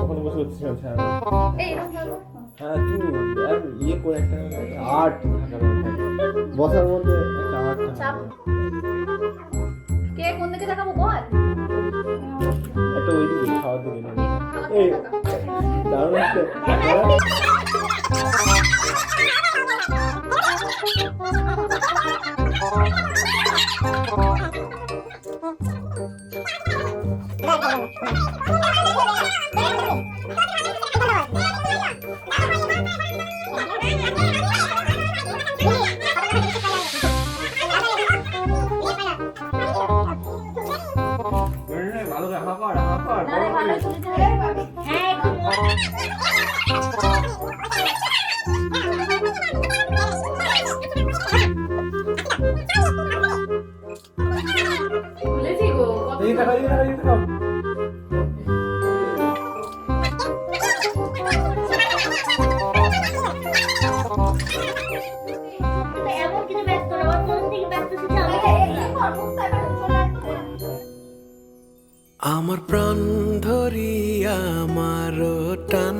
ওখানে বসে হচ্ছে হ্যাঁ তুই আর ইয়ে করে একটা আর্ট থাকার বসার মধ্যে একটা আর্ট কে কোন দিকে দেখাবো বল একটা ওই দিকে খাওয়ার দিকে এই দারুণ একটা ভালো করে হাঁপার ভুলেছি গো এই দেখা এমন কিছু ব্যস্ত না কোন দিকে ব্যস্ত ছিল আমার প্রাণ ধরিয়া আমার টান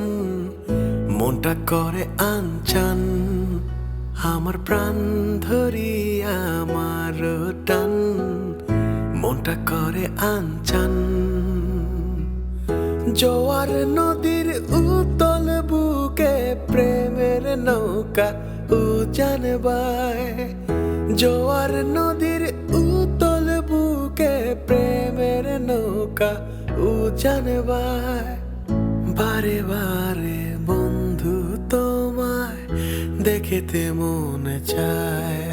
মনটা করে আনচান আমার প্রাণ ধরিয়া আমার টান মনটা করে আনচান জোয়ার নদীর উতল বুকে প্রেমের নৌকা উজান বায় জোয়ার নদীর উতল বুকে প্রেমের নৌকা উজান বায় বারে বারে বন্ধু তোমায় দেখিতে মনে চায়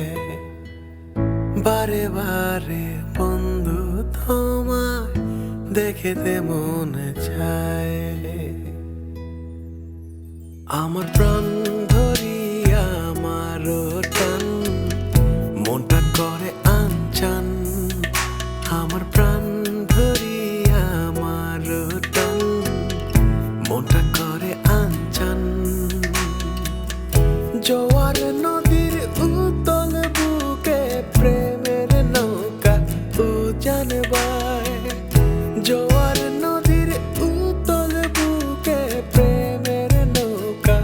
বারে বারে বন্ধু তোমায় দেখিতে মনে চায় আমার প্রাণ ধরিয়া আমার টান মনটা করে আনচান আমার প্রাণ ধরিয়া আমার টান মনটা করে আনচান জোয়ার নদীর উতল বুকে প্রেমের নৌকা উজান বায় জোয়ার নদীর উতল বুকে প্রেমের নৌকা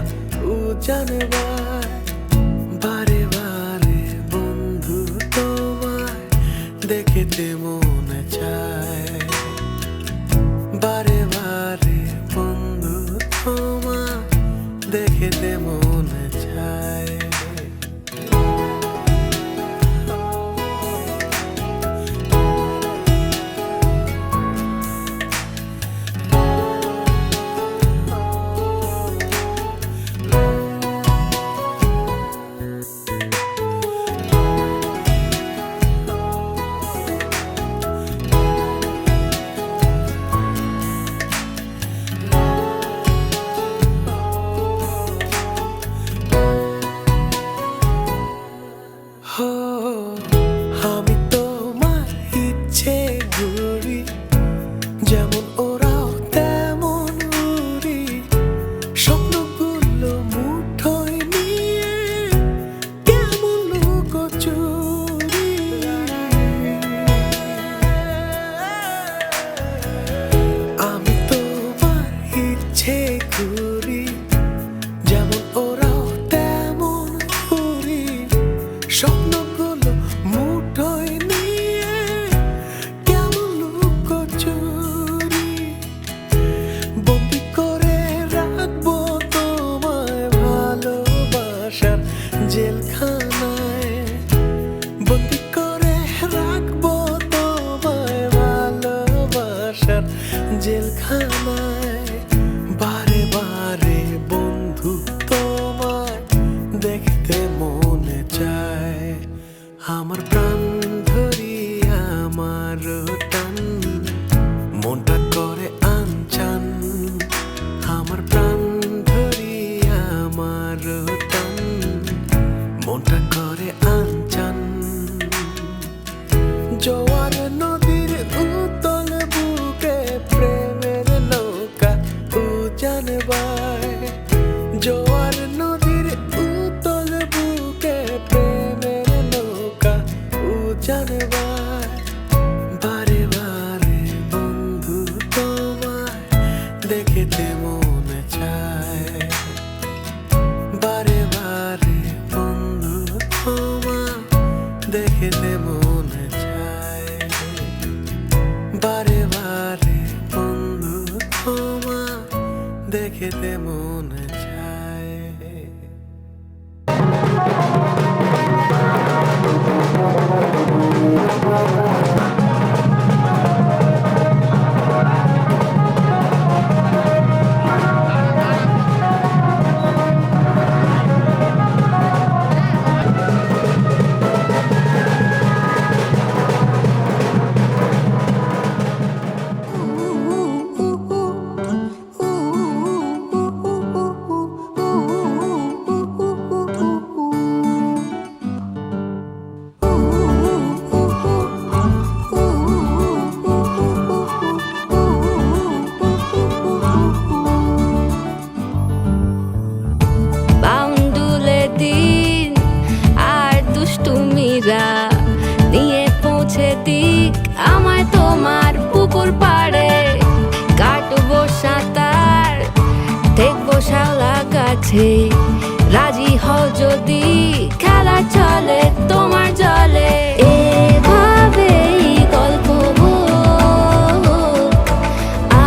জানায় বারে বারে বন্ধু তোমায় দেখতে মনে চায়। আমার প্রাণ ধরি আমার টান মনটা করে আনচান। আমার প্রাণ ধরি আমার টান মনটা করে আনচান। জোয়ার নদীর উতল বুকে প্রেমের নৌকা উজান বায়। জোয়ার নদীর উতল বুকে প্রেমের নৌকা উজান বায়। বারে বারে বন্ধু তোমায় দেখতে মনে চায়। বারে বারে বন্ধু তোমায় দেখতে মনে চায়। বারে বারে বন্ধু তোমায় দেখতে মনে চায়। বাউন্ডুলে দিন আর দুষ্টুমিরা নিয়ে পৌঁছে দিক আমায় তোমার পুকুর পাড়ে। কাটবো সাঁতার দেখবো শালা গাছে, রাজি হও যদি খেলা চলে তোমার জলে। এভাবেই গল্প হোক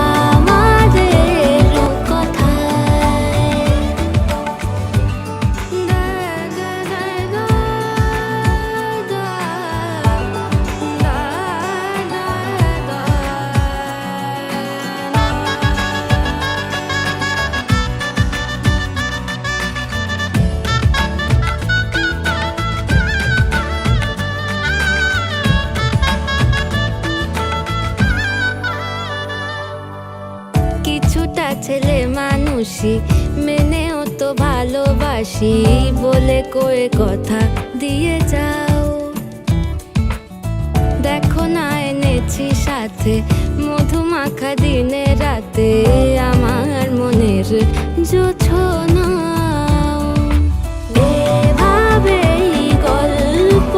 আমাদের কথায়। কিছুটা ছেলে মানুষই মেনেও তো ভালোবাসি বলে কয়ে কথা দিয়ে যাও। দেখো না এনেছি সাথে মধুমাখা দিনে রাতে আমার মনের জোছনা। এভাবেই গল্প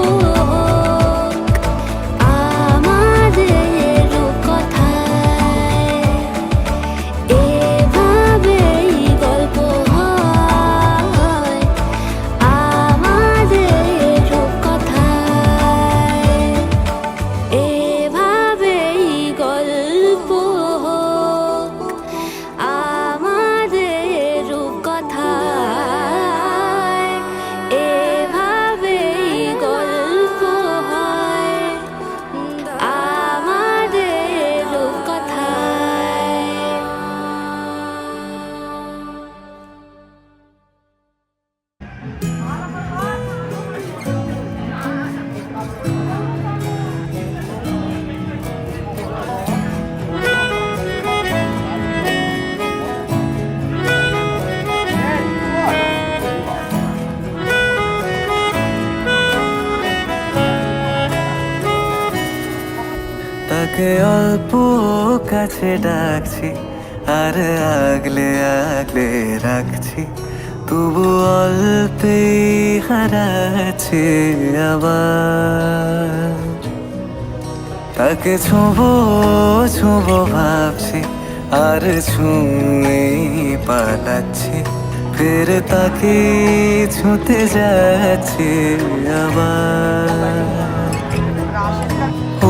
হোক আমাদের কথায়। এভাবেই গল্প হয় আমাদের কথায়। এভাবেই গল্প হোক আমাদের কথায়। এভাবেই গল্প হয় আমাদের কথায়। তাকে অল্প কাছে ডাকছি আর আগলে আগলে রাখছি, তবু অল্পেই হারাচ্ছে আবার। তাকে ছোঁবো ছোঁবো ভাবছি আর ছুঁয়ে পালাচ্ছি, ফের তাকে ছুঁতে যাচ্ছে আবার।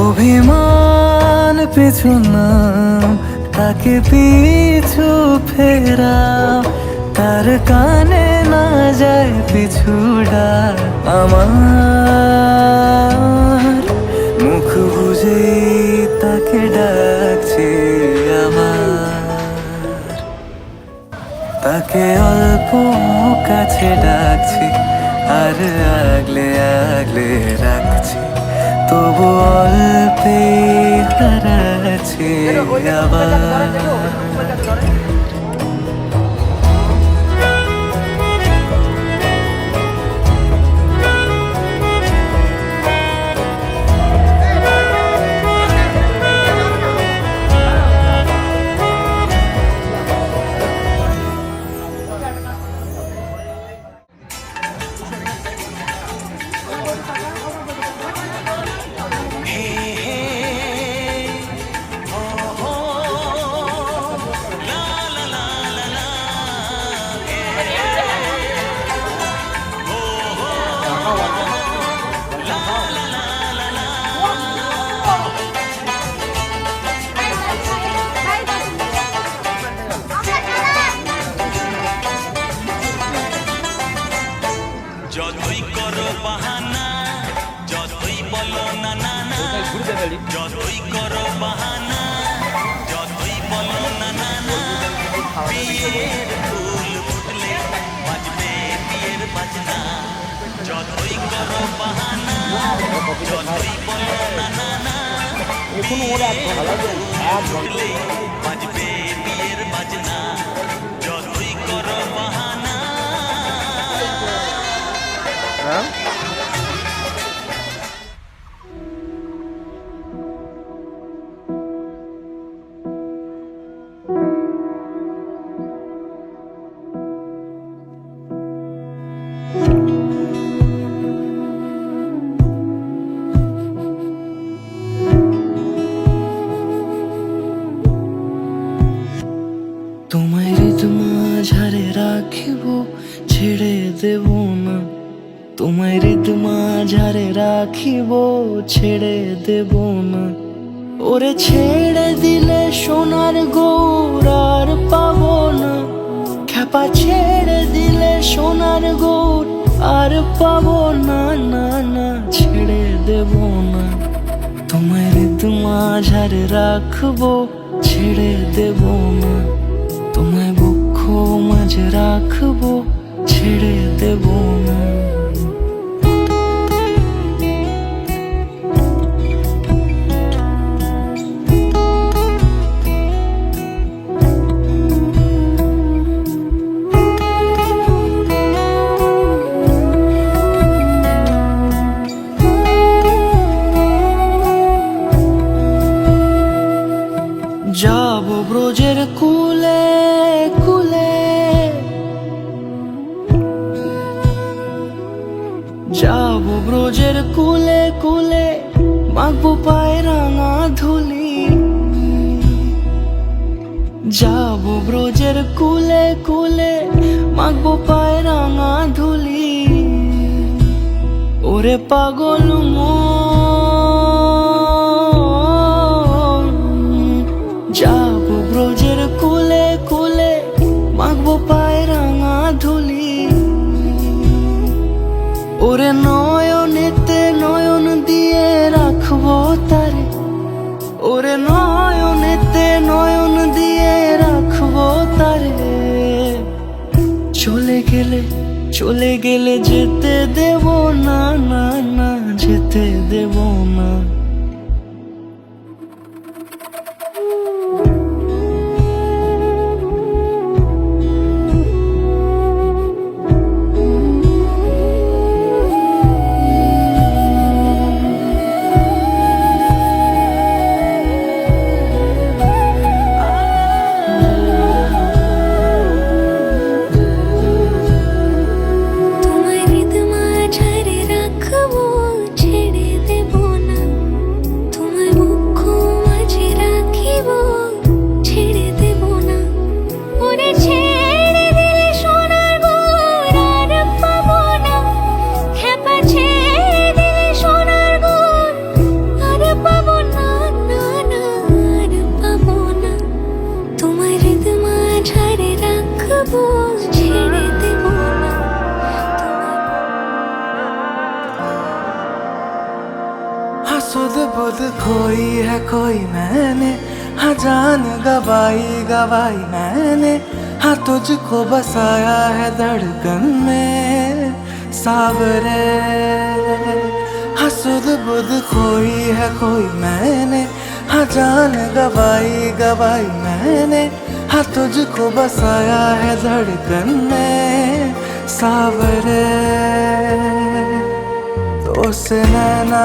অভিমান পিছু নাম তাকে পিছু ফেরাও, তার কানে না যায় পিছু ডাক আমার। মুখ বুঝে তাকে ডাকছে আমার। তাকে অল্প কাছে ডাকছি আর আগলে আগলে রাখছি, তবু অল্পে হারাচ্ছি আবার। যতই করো বাহানা, যতই বলো না না না, যতই করো বাহানা, যতই বলো না না না, বিয়ের ফুল ফুটলে বাজবে বিয়ের বাজনা। যতই করো বাহানা, যতই বলো না না না, ফুটলে বাজবে বিয়ের বাজনা। যতই করো বাহানা। তোমায় হৃদ মাঝারে রাখিব, ছেড়ে দেব না। তোমায় হৃদ মাঝারে রাখিব, ছেড়ে দেব না। ওরে ছেড়ে দিলে সোনার গৌর আর পাবো না। খ্যাপা ছেড়ে দিলে সোনার গৌর আর পাবো না, না না ছেড়ে দেব না। তোমায় হৃদ মাঝারে রাখবো, ছেড়ে দেব না। তোমায় বক্ষ মাঝে রাখবো, ছেড়ে দেব না। যাবো ব্রজের কুলে কুলে, যাবো ব্রজের কুলে কুলে, মাখবো পায়ে রাঙা ধুলি। যাবো ব্রজের কুলে কুলে, মাখবো পায়ে রাঙা ধুলি। ওরে পাগল যাবো ব্রজের কুলে কুলে, মাখবো পায়ে রাঙা ধুলি। ওরে নয়নেতে নয়ন দিয়ে রাখবো তারে, ওরে নয়নেতে নয়ন দিয়ে রাখবো তারে। চলে গেলে চলে গেলে যেতে দেব না, না না যেতে দেব না। सुध बुध खोई है कोई मैंने, हाँ जान गवाई गवाई मैंने। हाँ तुझको बसाया है धड़कन में सावरे, हाँ सुध बुध खोई है कोई मैंने, हाँ जान गवाई गवाई मैंने, हाँ तुझको बसाया है धड़कन में सावरे। तो से नैना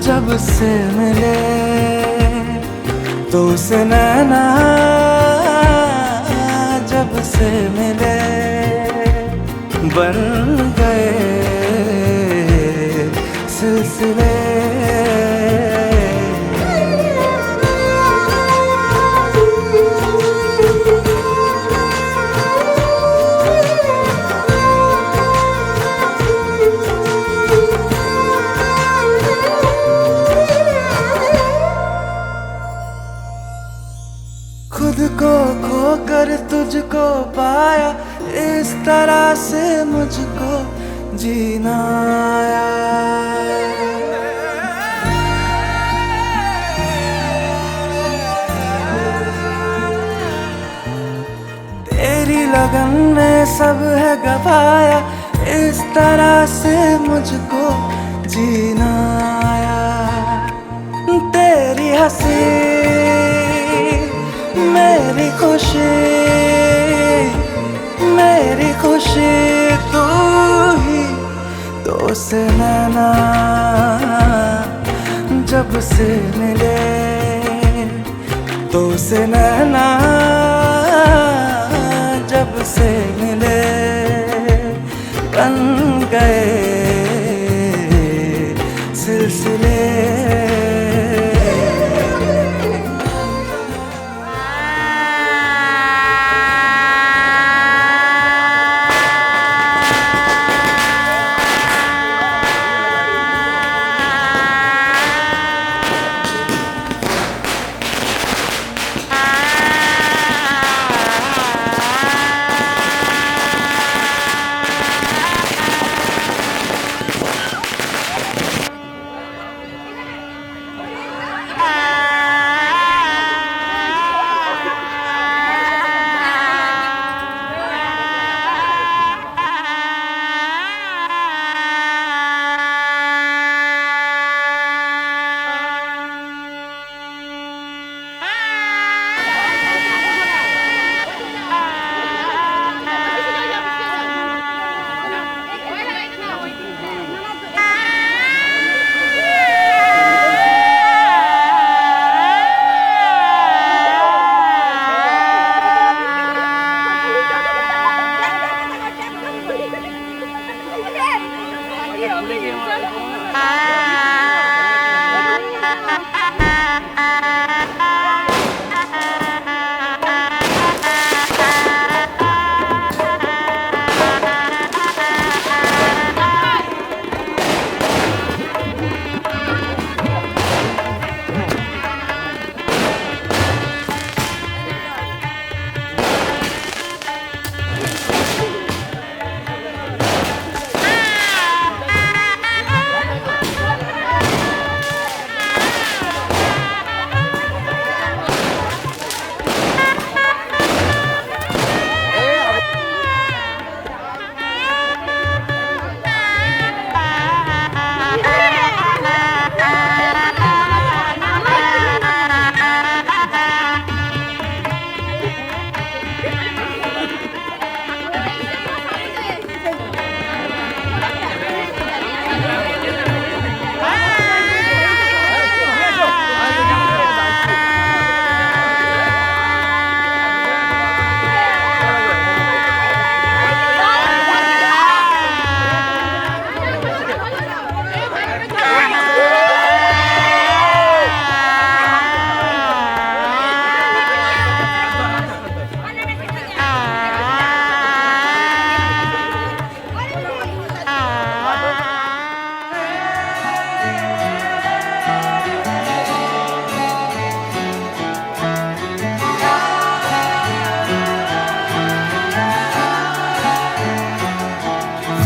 जब से मिले, तो से नैना जब से मिले, बन गए सिलसिले। खुद को खोकर तुझको पाया, इस तरह से मुझको जीना आया। तेरी लगन में सब है गवाया, इस तरह से मुझको जीना आया। तेरी हंसी मेरी खुशी, मेरी खुशी तू ही। तो से नैना जब से मिले, तो से नैना जब से मिले, बन गए सिलसिले।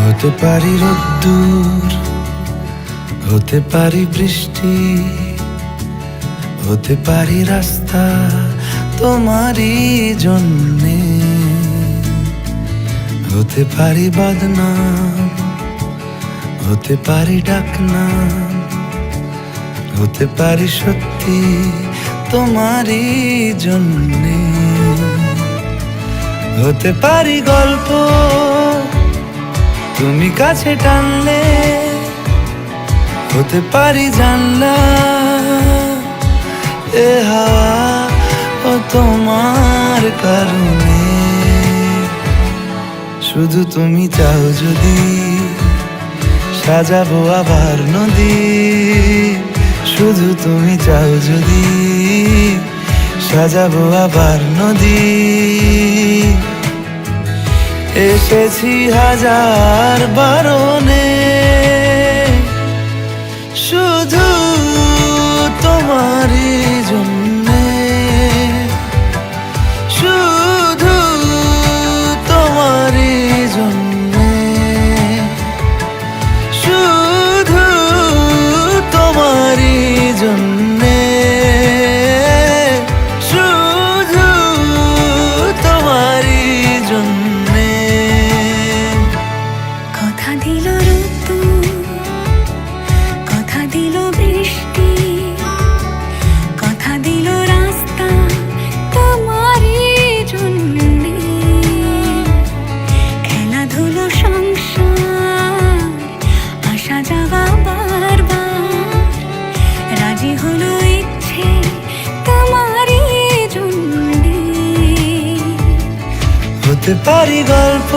হতে পারি রোদ্দুর, হতে পারি বৃষ্টি, হতে পারি রাস্তা তোমারই জন্যে। হতে পারি বদনাম, হতে পারি ডাকনাম, হতে পারি সত্যি তোমারই জন্যে। হতে পারি গল্প তুমি কাছে টানলে, হতে পারি জানলা এ হাওয়া ও তোমার কারণে। শুধু তুমি চাও যদি সাজাবো আবার নদী, শুধু তুমি চাও যদি সাজাবো আবার নদী। এসেছি হাজার বারণে, শুধু তোমারই জন্যে, শুধু তোমারই জন্যে, শুধু তোমারই জন্যে, শুধু তোমারই জন্যে। কথা দিল ঋতু, কথা দিল বৃষ্টি, কথা দিল রাস্তা তোমারই জন্যে। খেলাধুলো সংসার আসা যাওয়া বারবার, রাজি হলো ইচ্ছে তোমারই জন্যে। হতে পারি গল্প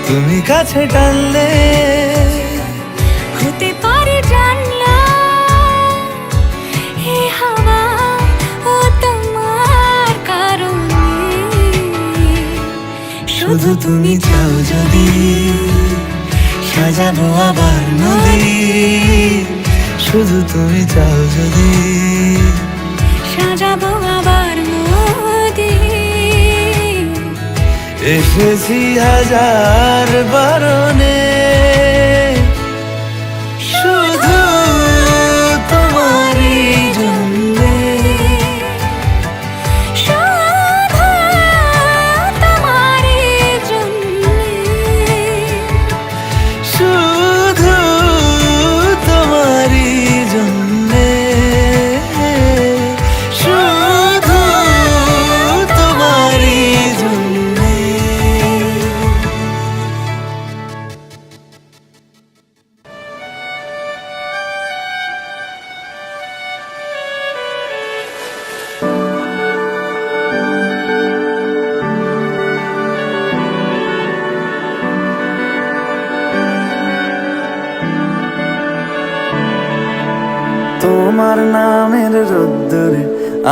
তুমি কাছে টানলে, হতে পারে জানলা এ হাওয়া ও তোমার কারণে। শুধু তুমি চাও যদি সাজাবো আবার নদী, শুধু তুমি চাও যদি সাজাবো আবার নদী। এসেছি হাজার বারণে, শুধু তোমারই জন্যে, শুধু তোমারই জন্যে। শুধু তোমারই জন্যে, শুধু তোমারই জন্যে। তোমার নামের রোদ্দুরে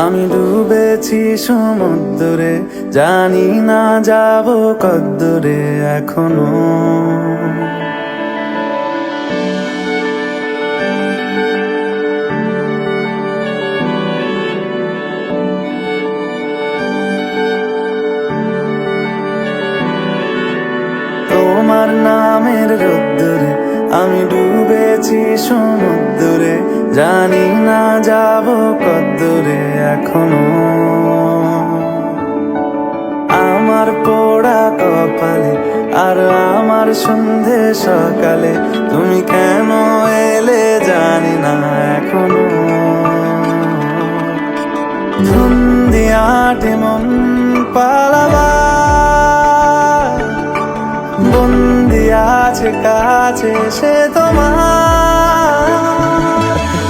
আমি ডুবেছি সমুদ্রে, জানি না যাব কদ্দুরে এখনো। তোমার নামের রোদ্দুরে আমি ডুবেছি সমুদ্রে, জানি না যাব কদ্দুরে এখনো। আমার পোড়া কপালে আর আমার সন্ধে সকালে তুমি কেন এলে জানি না এখনো। ধুন দিয়াটে মন পালাবার, বন্দি আছে কাছে সে তোমার।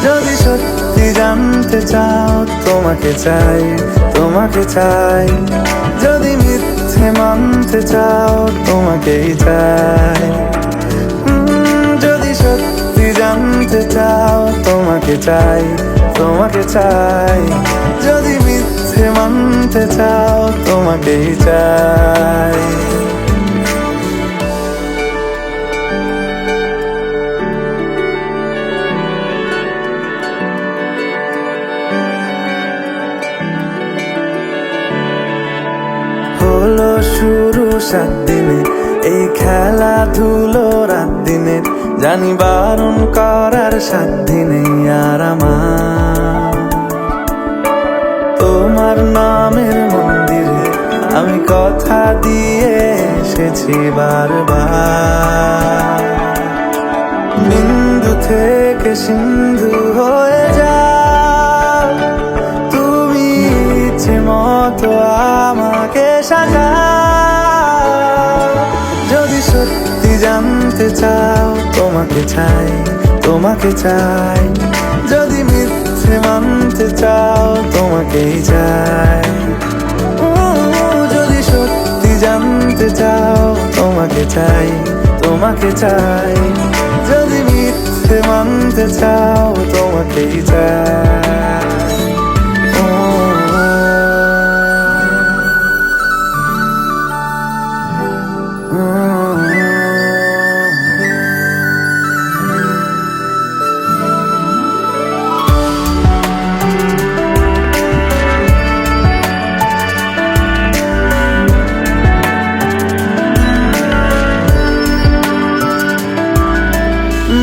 যদি সত্যি জানতে চাও তোমাকে চাই, তোমাকে চাই। যদি মিথ্যে মানতে চাও তোমাকেই চাই। যদি সত্যি জানতে চাও তোমাকে চাই, তোমাকে চাই। যদি মিথ্যে মানতে চাও তোমাকেই চাই। হলো শুরু 7 দিনে এই খেলাধুলো রাত দিনে, জানি বারণ করার সাধ্য নেই আর আমার। এসেছি বারবার। বিন্দু থেকে সিন্ধু হয়ে যাও তুমি, ইচ্ছে মতো আমাকে সাজাও। যদি সত্যি জানতে চাও তোমাকে চাই, তোমাকে চাই। যদি মিথ্যে মানতে চাও তোমাকেই চাই। যদি সত্যি জানতে চাও তোমাকে চাই, তোমাকে চাই। যদি মিথ্যে মানতে চাও তোমাকেই চাই।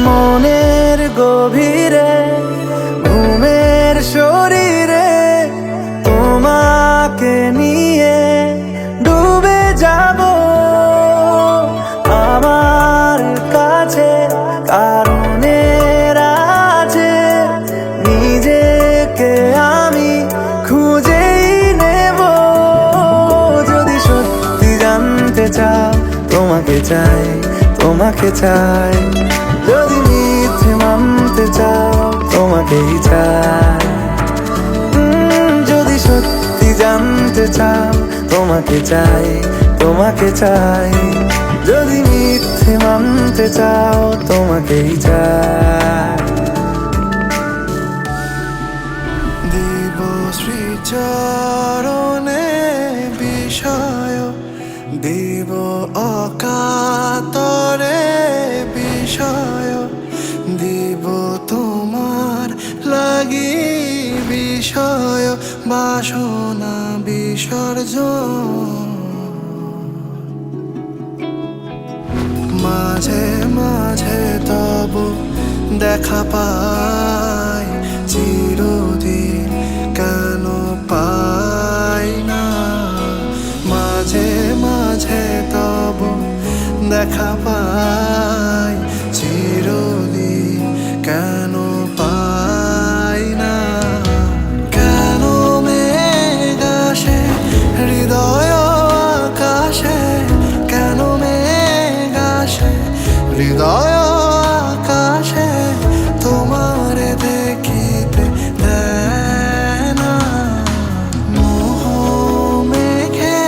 মনের গভীরে ঘুমের শরীরে তোমাকে নিয়ে ডুবে যাব আমার কাছে। কারণের আছে নিজেকে আমি খুঁজেই নেব। যদি সত্যি জানতে চাও তোমাকে চাই, তোমাকে চাই। যদি মিথ্যে মানতে চাও তোমাকেই চাই। যদি সত্যি জানতে চাও তোমাকে চাই, তোমাকে চাই। যদি মিথ্যে মানতে চাও তোমাকেই চাই। দিব শ্রীচরণে বিষয়, দিব অকাতরে বিষয়। দিব তোমার লাগি বিষয়, বাসনা বিসর্জন। মাঝে মাঝে তব দেখা পাই, চিরদিন কেন পাই না। মাঝে মাঝে তব দেখা পাই, চিরদিন কেন পাই না। কেন মেঘ আসে হৃদয় আকাশে, কেন মেঘ আসে হৃদয় আকাশে। তোমারে দেখিতে দেয় না মোহ মেঘে,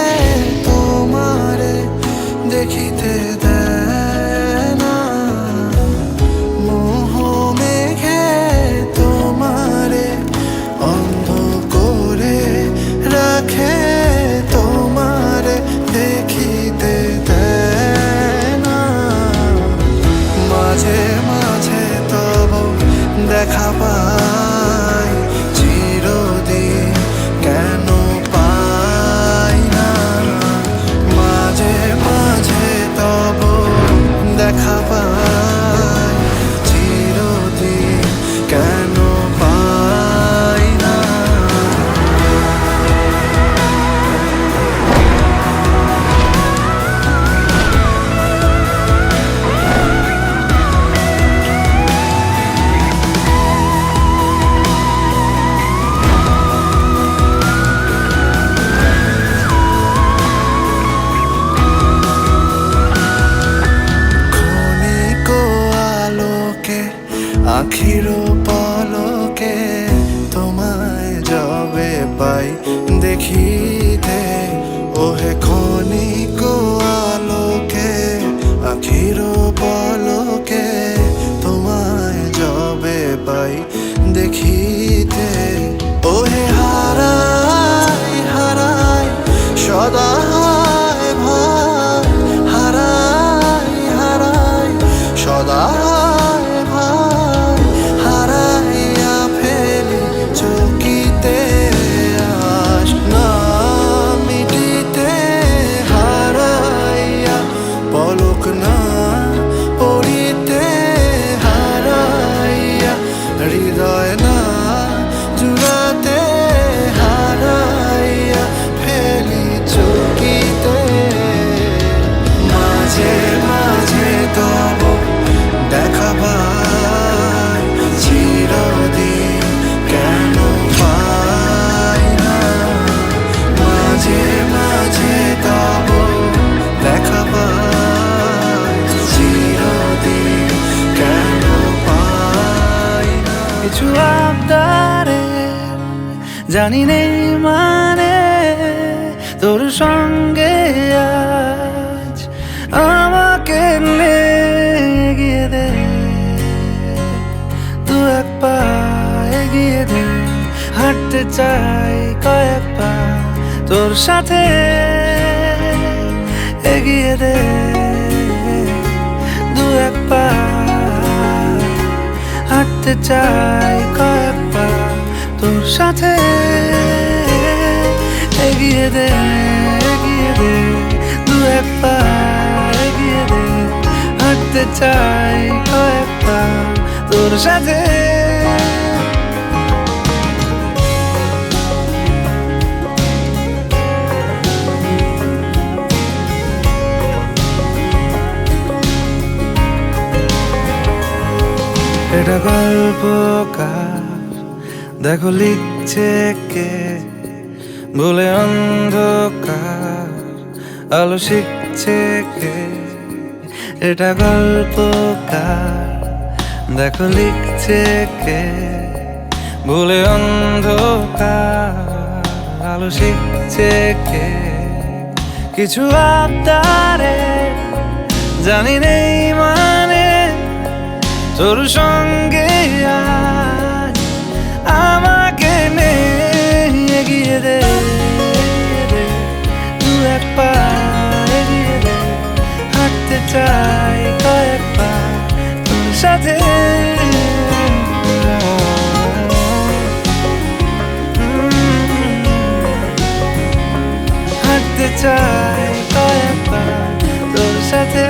তোমারে দেখিতে দেয় না মোহ মেঘে। তোমারে অন্ধ করে রাখে, তোমারে দেখিতে দেয় না। মাঝে মাঝে তব দেখা পাই, চিরদিন কেন পাই না। মাঝে মাঝে তব দেখা পাই, চিরদিন কেন পাই না। ক্ষণিক আলোকে আখির পলকে তোমায় যবে পাই দেখিতে। ওহে ক্ষণিক আলোকে আখির পলকে তোমায় যবে পাই দেখিতে। ওহে হারাই হারাই সদা ভয়, হারাই হারাই সদা ভয়। হারাইয়া ফেলি চকিতে আস না মিটিতে, হারাইয়া পলক না পড়ি জানি নেই মানে তোর সঙ্গে আজ আমাকে নে এগিয়ে দে, দু এক পা এগিয়ে দে, হাঁটতে চাই কয়েক পা তোর সাথে এগিয়ে দে, দু এক পা হাঁটতে চাই কয়েক পা তোর সাথে এগিয়ে দে, এগিয়ে দে, দু এক পা এগিয়ে দে, হাঁটতে চাই কয়েক পা তোর সাথে। এটা গল্পকার দেখো লিখছে কে, বলে অন্ধকার আলো শিখছে কে। এটা গল্পকার দেখো লিখছে কে, বলে অন্ধকার আলো শিখছে কে। কিছু আবদারে জানি নেই মানে তোর সঙ্গে আজ আমাকে নে এগিয়ে দে, দু এক পা এগিয়ে দে, হাঁটতে চাই কয়েক পা তোর সাথে। হাঁটতে চাই কয়েক পা তোর সাথে।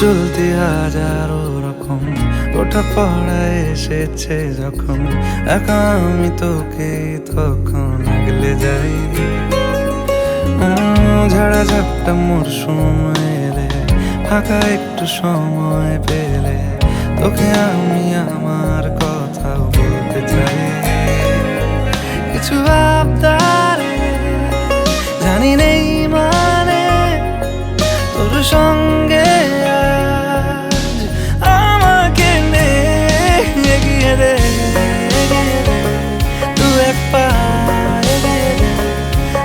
চলতি হাজারো রকম ওঠা পড়ায় এসেছে যখন, একা আমি তোকে তখন আগলে যাই। ঝাড়া ঝাপটা মরশুম এলে, ফাঁকা একটু সময় পেলে তোকে আমি আমার কথাও বলতে চাই। কিছু আবদারে জানি নেই মানে তোর সঙ্গে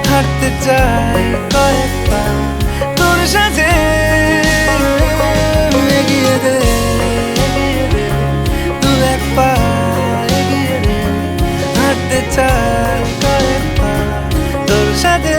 হাঁটতে চাই কয়েক পা তোর সাথে এগিয়ে দে, দু এক পা এগিয়ে দে, হাঁটতে চাই কয়েক পা তোর সাথে।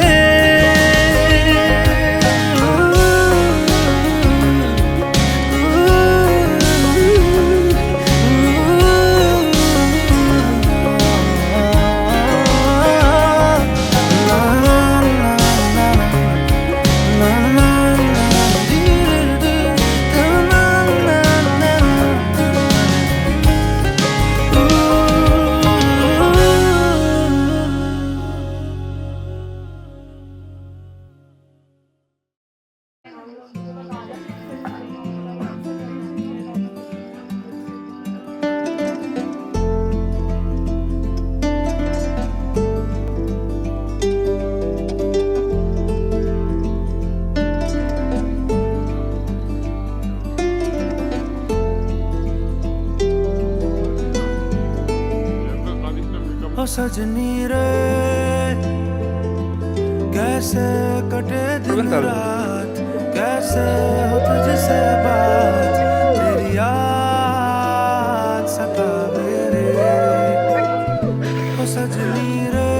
ओ सजनी रे कैसे कटे दिन रात, कैसे हो तुझसे बात, तेरी याद सतावे रे। ओ सजनी रे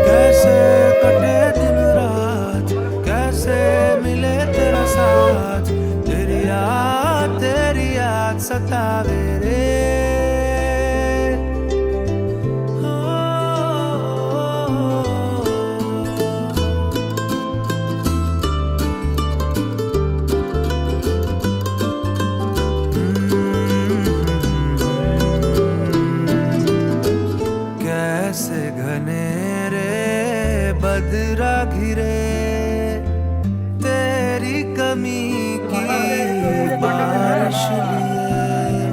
कैसे कटे दिन रात, कैसे मिले तेरा साथ, तेरी याद सतावे रे। घनेरे बदर जमी की बारिश लिए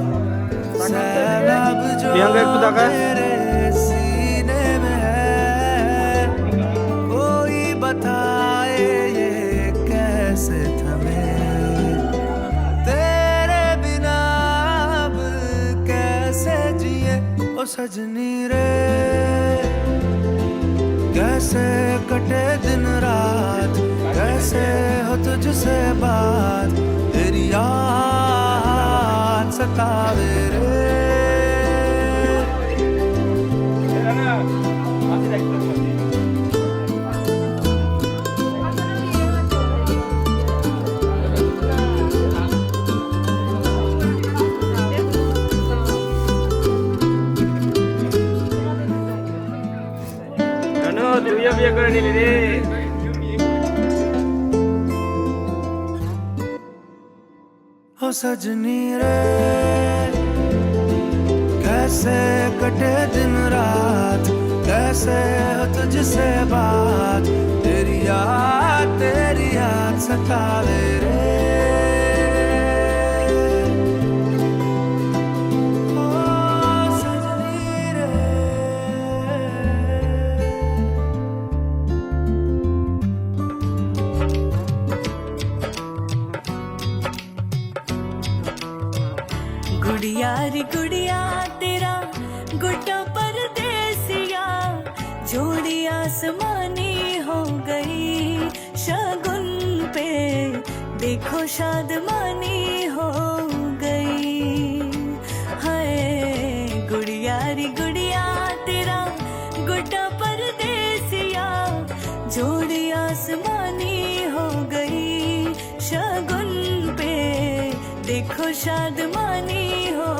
सैलाब जो प्रियंका एक तो ताका। मेरे सीने में है कोई बताए ये कैसे थमे तेरे बिना अब कैसे जिए ओ सजनी रे कैसे कटे दिन रात कैसे हो तुझसे बात तेरी याद सतावे रे তুই বিয়ে করে নিলি রে हो सजनी रे कैसे कटे दिन रात कैसे हो तुझसे बात तेरी याद सतावे रे ओ सजनी रे गुड़िया रे गुड़िया तेरा गुड्डा परदेसिया जोड़ी आसमानी हो गई शगुन पे देखो शादमानी हो गई हाय गुड़िया रे गुड़िया तेरा गुड्डा परदेसिया जोड़ी आसमानी हो गई शगुन पे देखो शादमानी हो